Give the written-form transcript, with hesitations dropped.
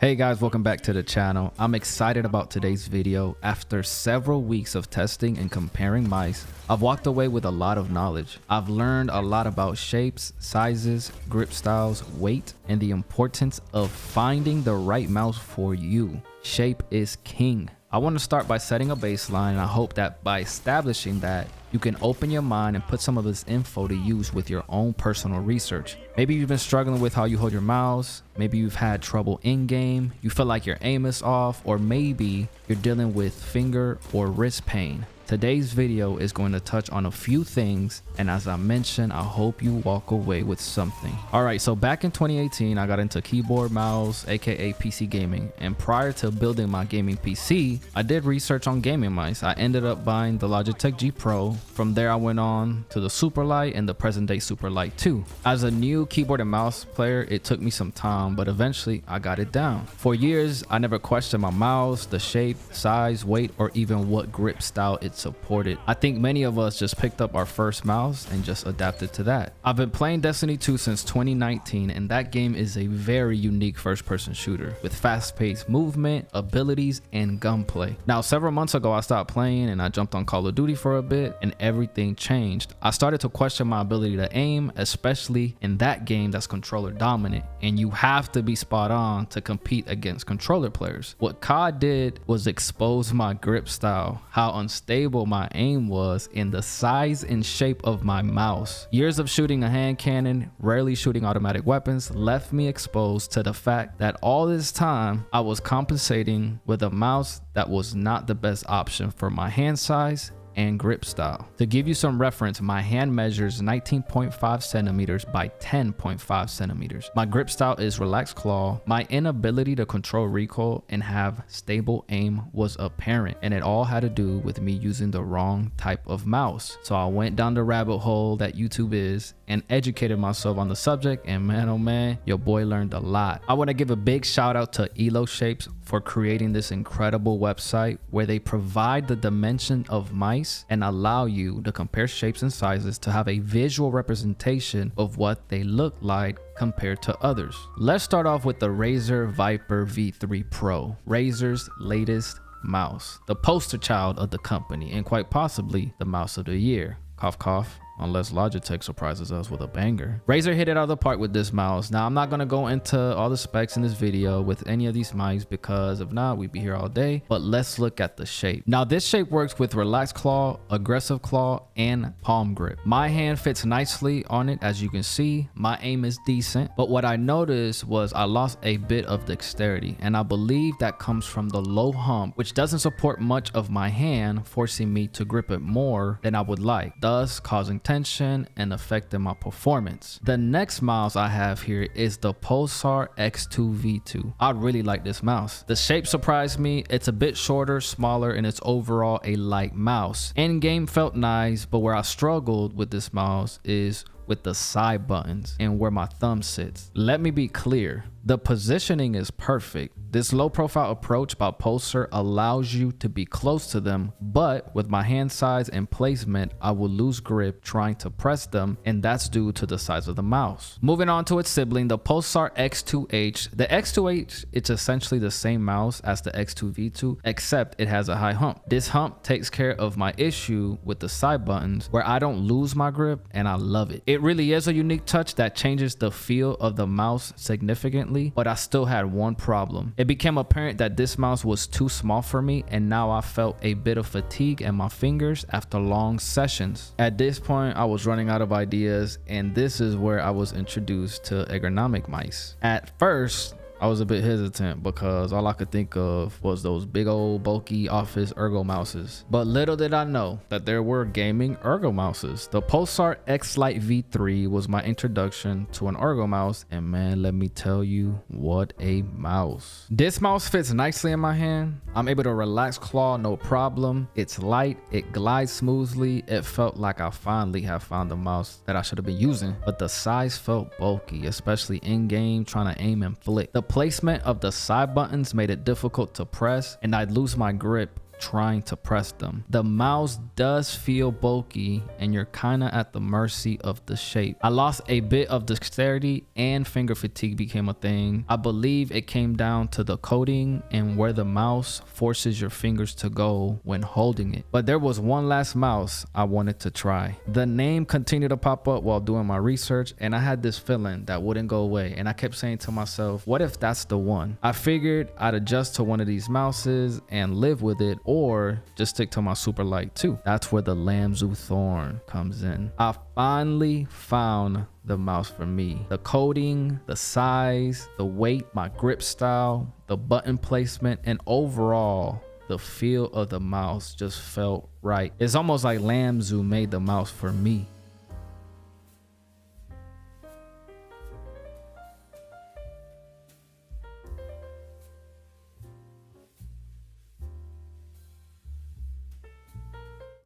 Hey guys, welcome back to the channel. I'm excited about today's video. After several weeks of testing and comparing mice, I've walked away with a lot of knowledge. I've learned a lot about shapes, sizes, grip styles, weight, and the importance of finding the right mouse for you. Shape is king. I want to start by setting a baseline, and I hope that by establishing that, you can open your mind and put some of this info to use with your own personal research. Maybe you've been struggling with how you hold your mouse, maybe you've had trouble in-game, you feel like your aim is off, or maybe you're dealing with finger or wrist pain. Today's video is going to touch on a few things, and as I mentioned, I hope you walk away with something. Alright, so back in 2018, I got into keyboard, mouse, aka PC gaming, and prior to building my gaming PC, I did research on gaming mice. I ended up buying the Logitech G Pro. From there, I went on to the Superlight and the present day Superlight 2. As a new keyboard and mouse player, it took me some time, but eventually I got it down. For years, I never questioned my mouse, the shape, size, weight, or even what grip style it supported. I think many of us just picked up our first mouse and just adapted to that. I've been playing Destiny 2 since 2019, and that game is a very unique first-person shooter with fast-paced movement, abilities, and gunplay. Now, several months ago, I stopped playing and I jumped on Call of Duty for a bit, and everything changed. I started to question my ability to aim, especially in that game that's controller dominant, and you have to be spot on to compete against controller players. What COD did was expose my grip style, how unstable my aim was, and the size and shape of my mouse. Years of shooting a hand cannon, rarely shooting automatic weapons, left me exposed to the fact that all this time I was compensating with a mouse that was not the best option for my hand size and grip style. To give you some reference, my hand measures 19.5 centimeters by 10.5 centimeters. My grip style is relaxed claw. My inability to control recoil and have stable aim was apparent, and it all had to do with me using the wrong type of mouse. So I went down the rabbit hole that YouTube is and educated myself on the subject, and man oh man, your boy learned a lot. I want to give a big shout out to Elo Shapes for creating this incredible website where they provide the dimension of mice and allow you to compare shapes and sizes to have a visual representation of what they look like compared to others. Let's start off with the Razer Viper V3 Pro, Razer's latest mouse, the poster child of the company and quite possibly the mouse of the year. Cough cough. Unless Logitech surprises us with a banger. Razer hit it out of the park with this mouse. Now, I'm not going to go into all the specs in this video with any of these mice because if not, we'd be here all day. But let's look at the shape. Now, this shape works with relaxed claw, aggressive claw, and palm grip. My hand fits nicely on it, as you can see. My aim is decent. But what I noticed was I lost a bit of dexterity, and I believe that comes from the low hump, which doesn't support much of my hand, forcing me to grip it more than I would like, thus causing tension and affecting my performance. The next mouse I have here is the Pulsar X2 V2. I really like this mouse. The shape surprised me. It's a bit shorter, smaller, and it's overall a light mouse. In game felt nice, but where I struggled with this mouse is with the side buttons and where my thumb sits. Let me be clear, the positioning is perfect. This low profile approach by Pulsar allows you to be close to them, but with my hand size and placement, I will lose grip trying to press them, and that's due to the size of the mouse. Moving on to its sibling, the Pulsar X2H. The X2H, it's essentially the same mouse as the X2 V2, except it has a high hump. This hump takes care of my issue with the side buttons where I don't lose my grip, and I love it. It really is a unique touch that changes the feel of the mouse significantly, but I still had one problem. It became apparent that this mouse was too small for me, and now I felt a bit of fatigue in my fingers after long sessions. At this point, I was running out of ideas, and this is where I was introduced to ergonomic mice. At first, I was a bit hesitant because all I could think of was those big old bulky office ergo mouses. But little did I know that there were gaming ergo mouses. The Pulsar X Lite V3 was my introduction to an ergo mouse, and man, let me tell you, what a mouse. This mouse fits nicely in my hand. I'm able to relax claw no problem. It's light, it glides smoothly. It felt like I finally have found the mouse that I should have been using, but the size felt bulky, especially in game trying to aim and flick. The placement of the side buttons made it difficult to press, and I'd lose my grip trying to press them. The mouse does feel bulky and you're kind of at the mercy of the shape. I lost a bit of dexterity and finger fatigue became a thing. I believe it came down to the coating and where the mouse forces your fingers to go when holding it. But there was one last mouse I wanted to try. The name continued to pop up while doing my research and I had this feeling that wouldn't go away, and I kept saying to myself, what if that's the one? I figured I'd adjust to one of these mouses and live with it, or just stick to my super light 2. That's where the Lamzu Thorn comes in. I finally found the mouse for me. The coating, the size, the weight, my grip style, the button placement, and overall the feel of the mouse just felt right. It's almost like Lamzu made the mouse for me.